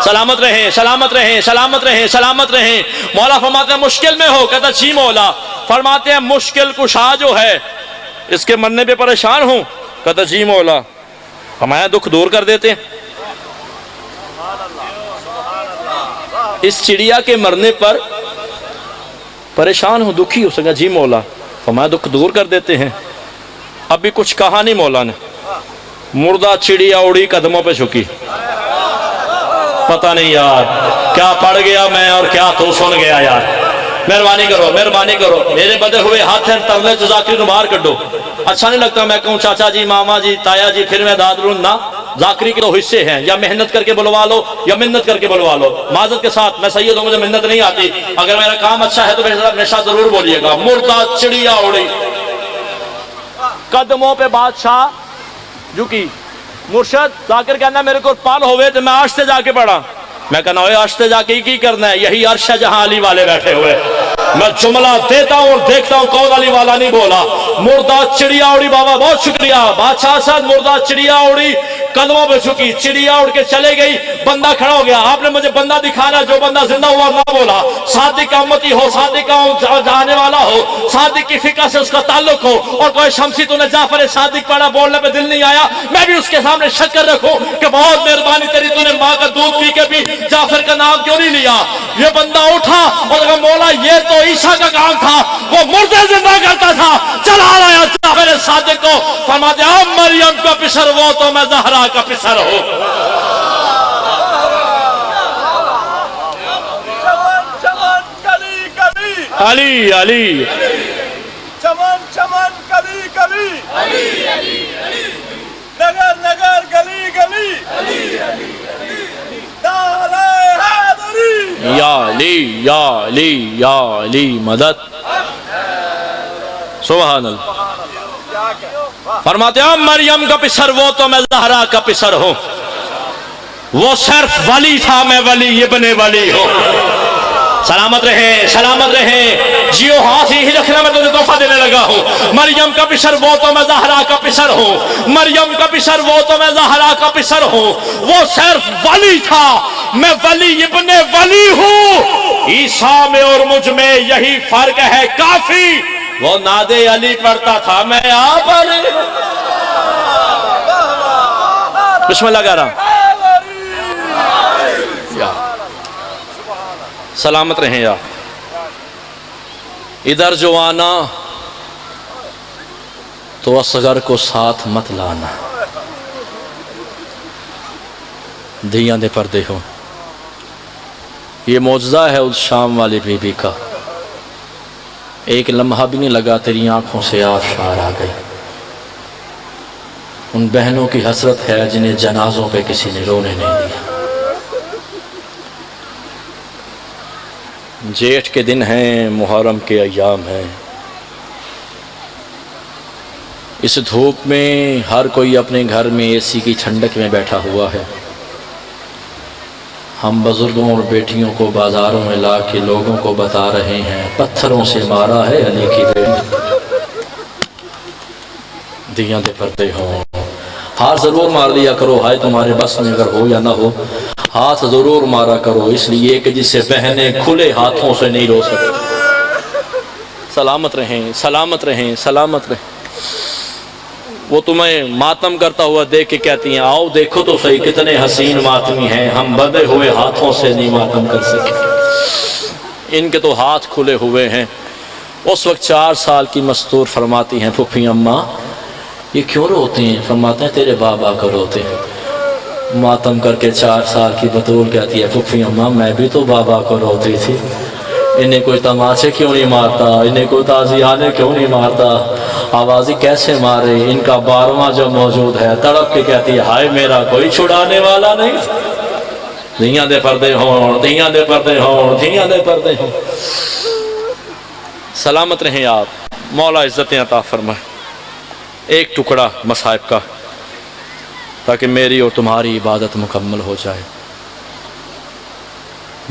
سلامت رہیں سلامت رہیں سلامت رہیں سلامت رہیں۔ مولا فرماتے ہیں مشکل میں ہو، کہتا جی مولا۔ فرماتے ہیں مشکل کشا جو ہے، اس کے مرنے پہ پریشان ہوں، کہتا جی مولا۔ ہمارا دکھ دور کر دیتے ہیں۔ اس چڑیا کے مرنے پر پریشان ہوں، دکھی ہو سکا، جی مولا۔ ہمارا دکھ دور کر دیتے ہیں۔ ابھی کچھ کہا نہیں مولا نے، مردہ چڑیا اڑی، قدموں پہ جھکی۔ پتہ نہیں یار کیا پڑھ گیا میں اور کیا تو سن گیا یار۔ مہربانی کرو مہربانی کرو، میرے بدے ہوئے ہاتھ ہیں ترلے تو ذاکری نو باہر کر دو۔ اچھا نہیں لگتا میں کہوں چاچا جی، ماما جی، تایا جی، پھر میں داد رون نہ۔ ذاکری کے تو حصے ہیں، یا محنت کر کے بلوا لو یا منت کر کے بلوا لو۔ معذرت کے ساتھ میں سید ہوں، مجھے محنت نہیں آتی، اگر میرا کام اچھا ہے تو میرے ساتھ ضرور بولیے گا۔ مردہ چڑیا اڑی، قدموں پہ بادشاہ جھکی۔ مرشد ذاکر کہنا میرے کو پال ہوئے تو میں عرش سے جا کے پڑھا۔ میں کہنا ہوئے عرش سے جا کے کی کرنا ہے؟ یہی عرش ہے جہاں علی والے بیٹھے ہوئے۔ میں جملہ دیتا ہوں اور دیکھتا ہوں کون علی والا نہیں بولا۔ مردہ چڑیا اڑی، بابا بہت شکریہ۔ بادشاہ صاحب مردہ چڑیا اڑی، قدموں پہ جھکی, چڑیا اڑ کے چلے گئی, بندہ کھڑا ہو گیا. آپ نے مجھے بندہ دکھانا, جو بندہ زندہ ہوا نہ بولا, صادق کا امتی ہو, صادق کا جانے والا ہو, صادق کی فقہ سے اس کا تعلق ہو, اور کوئی شمسی تو نے جعفر صادق پڑھا, بولنے پہ دل نہیں آیا, میں بھی اس کے سامنے شکر رکھوں کہ بہت مہربانی تیری, تو نے ماں کا دودھ پی کے بھی جعفر کا نام کیوں نہیں لیا. یہ بندہ اٹھا اور کہا مولا یہ تو عیسیٰ کا کام تھا, وہ مردے زندہ کرتا تھا, چلا لایا جعفر صادق کو. فرماتے ہیں مریم کا پسر وہ تو میں زہرا کا پسر ہوں. علی علی چمن چمن کلی کلی نگر نگر گلی گلی نعرہ حیدری یا علی یا علی یا علی مدد. سبحان اللہ. فرماتے ہیں مریم کا پسر وہ تو میں زہرا کا پسر ہوں. وہ صرف ولی تھا, میں ولی ابن ولی ہوں. سلامت رہے, سلامت رہے, جیو ہاتھ ہی رکھنا, میں تجھے تحفہ دینے لگا ہوں. مریم کا پسر وہ تو میں زہرا کا پسر ہوں. مریم کا پسر وہ تو میں زہرا کا پسر ہوں. وہ صرف ولی تھا, میں ولی ابن ولی ہوں. عیسیٰ میں اور مجھ میں یہی فرق ہے کافی, وہ ناد علی پڑھتا تھا, میں آپ علی. بسم اللہ کہہ رہا. سلامت رہیں یا. ادھر جو آنا تو اصغر کو ساتھ مت لانا. دھیاں دے پردے ہو. یہ معجزہ ہے اس شام والی بی بی کا. ایک لمحہ بھی نہیں لگا تیری آنکھوں سے آبشار آ گئی. ان بہنوں کی حسرت ہے جنہیں جنازوں پہ کسی نے رونے نہیں دیا. جیٹھ کے دن ہیں, محرم کے ایام ہیں. اس دھوپ میں ہر کوئی اپنے گھر میں اے سی کی ٹھنڈک میں بیٹھا ہوا ہے. ہم بزرگوں اور بیٹیوں کو بازاروں میں لا کے لوگوں کو بتا رہے ہیں پتھروں سے مارا ہے علی کی بیٹی. دیاں دے پردے ہوں. ہاتھ ضرور مار دیا کرو, ہائے تمہارے بس میں اگر ہو یا نہ ہو, ہاتھ ضرور مارا کرو, اس لیے کہ جسے بہنیں کھلے ہاتھوں سے نہیں رو سکتے. سلامت رہیں, سلامت رہیں, سلامت رہیں. وہ تمہیں ماتم کرتا ہوا دیکھ کے کہتی ہیں آؤ دیکھو تو صحیح کتنے حسین ماتمی ہیں, ہم بندھے ہوئے ہاتھوں سے نہیں ماتم کر سکے. ان کے تو ہاتھ کھلے ہوئے ہیں. اس وقت 4 سال کی مستور فرماتی ہیں پھپھی اماں یہ کیوں روتے ہیں؟ فرماتے ہیں تیرے بابا کو روتے ہیں. ماتم کر کے 4 سال کی بطول کہتی ہے پھپھی اماں میں بھی تو بابا کو روتی تھی, انہیں کوئی تماچے کیوں نہیں مارتا, انہیں کوئی تازیانے کیوں نہیں مارتا, آوازی کیسے مارے. ان کا 12واں جو موجود ہے تڑپ کے کہتی ہے ہائے میرا کوئی چھڑانے والا نہیں. دھیاں دے پردے ہوں, دھیاں دے پردے ہوں, دھیاں دے پردے ہوں. سلامت رہیں آپ. مولا عزتیں عطا فرمائے. ایک ٹکڑا مصائب کا تاکہ میری اور تمہاری عبادت مکمل ہو جائے.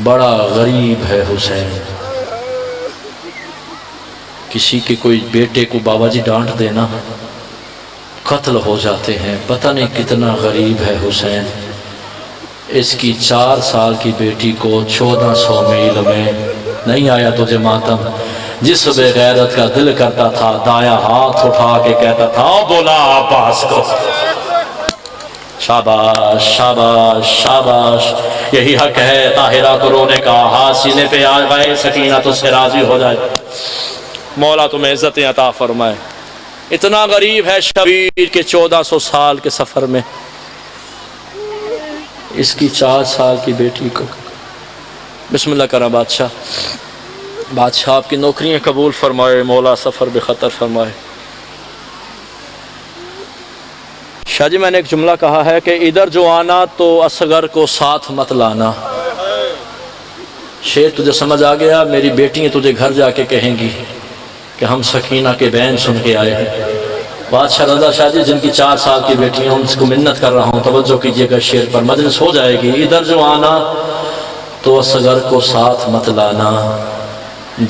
بڑا غریب ہے حسین. کسی کے کوئی بیٹے کو بابا جی ڈانٹ دینا قتل ہو جاتے ہیں. پتہ نہیں کتنا غریب ہے حسین. اس کی 4 سال کی بیٹی کو 1400 میل میں نہیں آیا تجھے ماتم. جس بے غیرت کا دل کرتا تھا دایاں ہاتھ اٹھا کے کہتا تھا بولا عباس کو. شاباش شاباش شاباش, یہی حق ہے طاہرہ کو رونے کا. ہاتھ سینے پہ آ گئے, سکینہ تو سے راضی ہو جائے. مولا تمہیں عزتیں عطا فرمائے. اتنا غریب ہے شبیر کے 1400 سال کے سفر میں اس کی 4 سال کی بیٹی کو. بسم اللہ کرا بادشاہ. بادشاہ آپ کی نوکریاں قبول فرمائے, مولا سفر بے خطر فرمائے. شاہ جی میں نے ایک جملہ کہا ہے کہ ادھر جو آنا تو اصغر کو ساتھ مت لانا. شیر تجھے سمجھ آ گیا؟ میری بیٹیاں تجھے گھر جا کے کہیں گی کہ ہم سکینہ کے بین سن کے آئے ہیں. بادشاہ رضا شاہ جی جن کی 4 سال کی بیٹیاں ان کو منت کر رہا ہوں, توجہ کیجئے گا شیر پر, مجلس ہو جائے گی. ادھر جو آنا تو اصغر کو ساتھ مت لانا,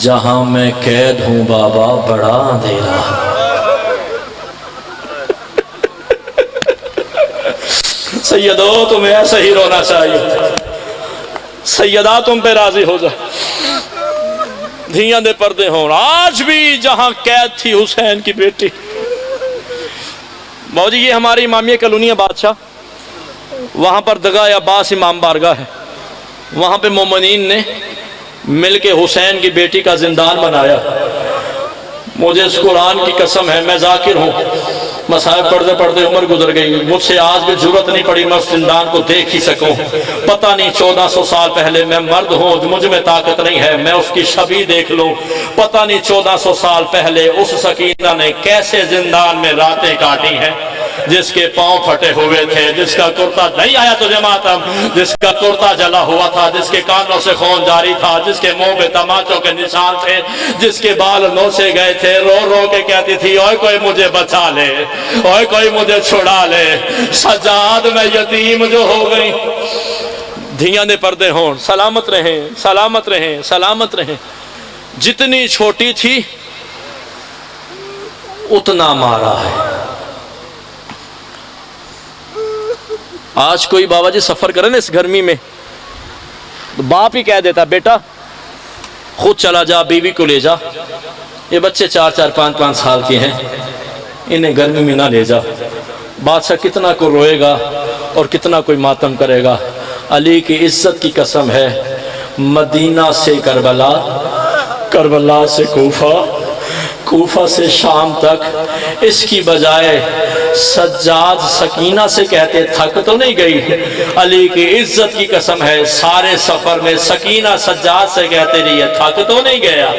جہاں میں قید ہوں بابا بڑا اندھیرا. سیدو تمہیں ایسے ہی رونا چاہیے، سیدہ تم پہ راضی ہو جا، دھیاں دے پردے ہوں۔ آج بھی جہاں قید تھی حسین کی بیٹی، باؤ جی یہ ہماری امامیہ کالونی ہے بادشاہ، وہاں پر درگاہ عباس امام بارگاہ ہے، وہاں پہ مومنین نے مل کے حسین کی بیٹی کا زندان بنایا۔ مجھے اس قرآن کی قسم ہے، میں ذاکر ہوں، مصائب پڑھتے پڑھتے عمر گزر گئی، مجھ سے آج بھی ضرورت نہیں پڑی میں اس زندان کو دیکھ ہی سکوں۔ پتہ نہیں 1400 سال پہلے، میں مرد ہوں مجھ میں طاقت نہیں ہے میں اس کی شبیہ دیکھ لوں، پتہ نہیں 1400 سال پہلے اس سکینہ نے کیسے زندان میں راتیں کاٹی ہیں، جس کے پاؤں پھٹے ہوئے تھے، جس کا کرتا نہیں آیا تجھے ماتم، جس کا کرتا جلا ہوا تھا، جس کے کانوں سے خون جاری تھا، جس کے منہ پہ تماچوں کے نشان تھے، جس کے بال نوچے گئے تھے، رو رو کے کہتی تھی اوے کوئی مجھے بچا لے، اوے کوئی مجھے چھڑا لے، سجاد میں یتیم جو ہو گئی۔ دھیاں دے پردے ہوں، سلامت رہیں سلامت رہیں سلامت رہیں۔ جتنی چھوٹی تھی اتنا مارا ہے۔ آج کوئی بابا جی سفر کرے نا اس گرمی میں، باپ ہی کہہ دیتا بیٹا خود چلا جا، بیوی کو لے جا، یہ بچے 4 5 سال کے ہیں، انہیں گرمی میں نہ لے جا۔ بادشاہ کتنا کو روئے گا اور کتنا کوئی ماتم کرے گا۔ علی کی عزت کی قسم ہے، مدینہ سے کربلا، کربلا سے کوفہ، کوفہ سے شام تک، اس کی بجائے سجاد سکینہ سے کہتے تھک تو نہیں گئی؟ علی کی عزت کی قسم ہے سارے سفر میں سکینہ سجاد سے کہتے رہی ہے تھک تو نہیں گیا؟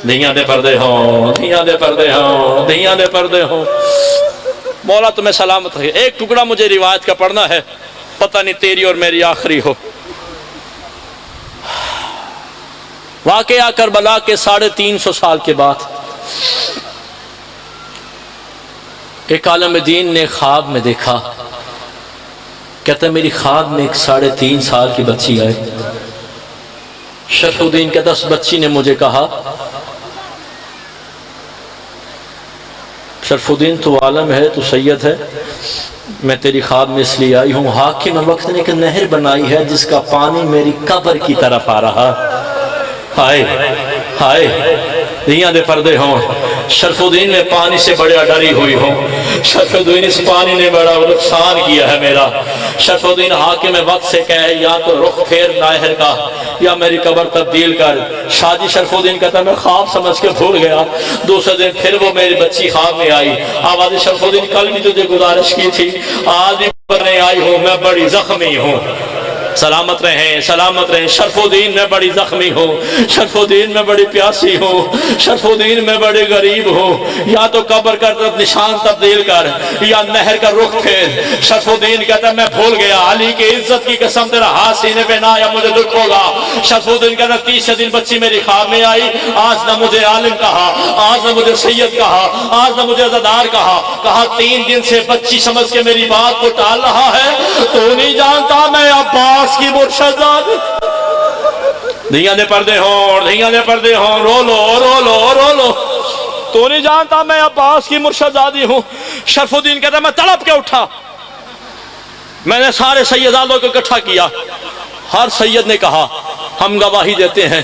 دھیاں دے پردے ہوں دھیاں دے پردے ہوں دھیاں دے پردے ہوں۔ مولا تمہیں سلامت رکھے۔ ایک ٹکڑا مجھے روایت کا پڑھنا ہے، پتہ نہیں تیری اور میری آخری ہو۔ واقعہ کربلا کے 350 سال کے بعد ایک عالم دین نے خواب میں دیکھا، کہتا ہے میری خواب میں ایک 3.5 سال کی بچی آئی۔ شرف الدین کہتا اس بچی نے مجھے کہا شرف الدین تو عالم ہے، تو سید ہے، میں تیری خواب میں اس لیے آئی ہوں، حاکم وقت نے ایک نہر بنائی ہے جس کا پانی میری قبر کی طرف آ رہا۔ ہائے ہائے دھیاں دے پردے ہوں۔ شرف الدین میں پانی سے بڑا ڈری ہوئی ہوں، شرف الدین اس پانی نے بڑا نقصان کیا ہے میرا۔ شرف الدین حاکم وقت سے کہے یا تو رخ پھیر نہر کا یا میری قبر تبدیل کر۔ شادی شرف الدین کہتا میں خواب سمجھ کے بھول گیا۔ دوسرے دن پھر وہ میری بچی خواب میں آئی۔ آواز شرف الدین کل بھی تجھے گزارش کی تھی، آج بھی پڑھنے آئی ہوں، میں بڑی زخمی ہوں۔ سلامت رہیں سلامت رہیں۔ شرف الدین میں بڑی زخمی ہوں، شرف الدین میں بڑی پیاسی ہوں، شرف الدین میں بڑی غریب ہوں، یا تو قبر کا نشان تبدیل کر یا نہر کا رخ پھیر۔ شرف الدین کہتا ہے میں بھول گیا، علی کی عزت کی قسم تیرا ہاتھ سینے پہ نہ آیا مجھے دکھ ہوگا۔ شرف الدین کہتا 30 دن بچی میری خواب میں آئی، آج نہ مجھے عالم کہا، آج نہ مجھے سید کہا، آج نہ مجھے عزادار کہا 3 دن سے بچی سمجھ کے میری بات کو ٹال رہا ہے، تو نہیں جانتا میں عباس کی مرشدزاد۔ دھیاں دے پردے ہوں دھیاں دے پردے ہوں، رو لو رو لو رو لو، تو نہیں جانتا میں عباس کی مرشدزادی ہوں۔ شرف الدین کہتا ہے میں تڑپ کے اٹھا، میں نے سارے سیدادوں کو اکٹھا کیا، ہر سید نے کہا ہم گواہی دیتے ہیں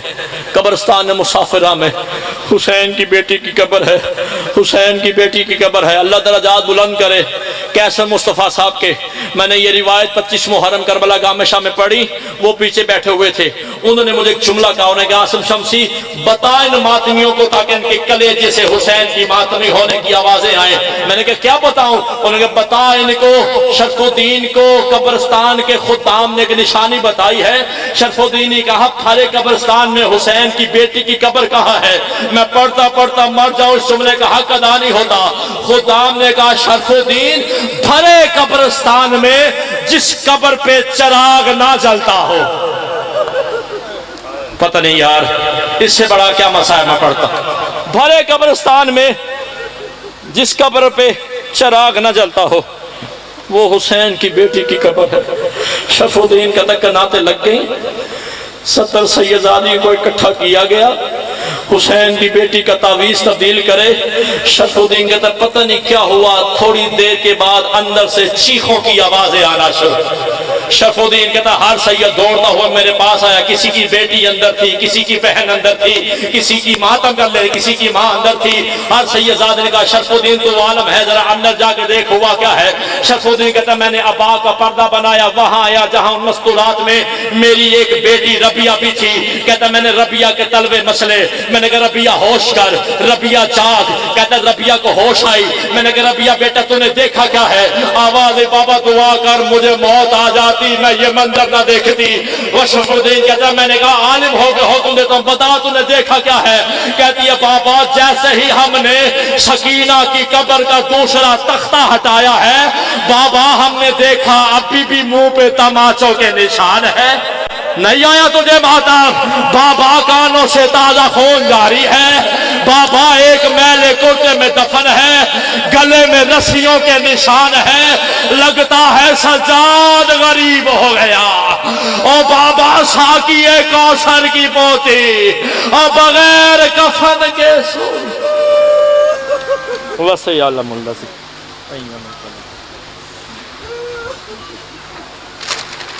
قبرستان مسافرہ میں حسین کی بیٹی کی قبر ہے، حسین کی بیٹی کی قبر ہے۔ اللہ درجات بلند کرے کیسر مصطفیٰ صاحب کے۔ میں نے یہ روایت 25 محرم کربلا گاہ میں شاہ میں پڑھی، وہ پیچھے بیٹھے ہوئے تھے، انہوں نے مجھے ایک جملہ کہا، انہوں نے کہا عاصم شمسی بتا ان ماتمیوں کو تاکہ ان کے کلیجے سے حسین کی ماتمی ہونے کی آوازیں آئیں۔ میں نے کہا کیا بتاؤں؟ انہوں نے کہا بتا ان کو شرف الدین کو قبرستان کے خدام نے ایک نشانی بتائی ہے۔ شرف الدین نے کہا پھارے قبرستان میں حسین کی بیٹی کی قبر کہاں ہے؟ میں پڑھتا پڑھتا مر جاؤں، اس جملے کا حق ادا نہیں ہوتا۔ خدام نے کہا شرف الدین بھرے قبرستان میں جس قبر پہ چراغ نہ جلتا ہو۔ پتہ نہیں یار اس سے بڑا کیا مسائل میں پڑھتا۔ بھرے قبرستان میں جس قبر پہ چراغ نہ جلتا ہو وہ حسین کی بیٹی کی قبر ہے۔ شرف الدین کا تکناتے لگ گئیں، 70 سیدزادی کو اکٹھا کیا گیا، حسین کی بیٹی کا تعویذ تبدیل کرے۔ شرف الدین کہتا پتہ نہیں کیا ہوا، تھوڑی دیر کے بعد اندر سے چیخوں کی آوازیں آنا شروع۔ شرف الدین کہتا ہر سید دوڑتا ہوا میرے پاس آیا، کسی کی بیٹی اندر تھی، کسی کی بہن اندر تھی، کسی کی ماتم کر لے، کسی کی ماں اندر تھی۔ ہر سید زادے نے کہا شرف الدین تو عالم ہے، ذرا اندر جا کے دیکھ ہوا کیا ہے۔ شرف الدین کہتا میں نے ابا کا پردہ بنایا، وہاں آیا جہاں ان مستورات میں میری ایک بیٹی ربیہ بھی تھی۔ کہتا میں نے ربیہ کے تلوے مسلے، میں نے کہا ربیہ ہوش کر، ربیہ جاگ۔ کہتا ربیہ کو ہوش آئی، میں نے کہا ربیہ بیٹا تو نے دیکھا کیا ہے؟ آواز بابا دعا کر مجھے موت آ جاتی میں یہ منظر نہ دیکھتی۔ وہ شرف الدین کہتا میں نے کہا عالم ہو کے حکم دیتا ہوں بتا تو نے دیکھا کیا ہے؟ کہتی ہے بابا جیسے ہی ہم نے سکینہ کی قبر کا دوسرا تختہ ہٹایا ہے بابا ہم نے دیکھا ابھی بھی منہ پہ تماچوں کے نشان ہے۔ نہیں آیا تجھے ماتم؟ بابا کانوں سے تازہ خون جاری ہے، بابا ایک میلے کرتے میں دفن ہے، گلے میں رسیوں کے نشان ہے، لگتا ہے سجاد غریب ہو گیا۔ او بابا ساقی کوثر کی پوتی اور بغیر کفن کے سو وسیع علم اللہ سے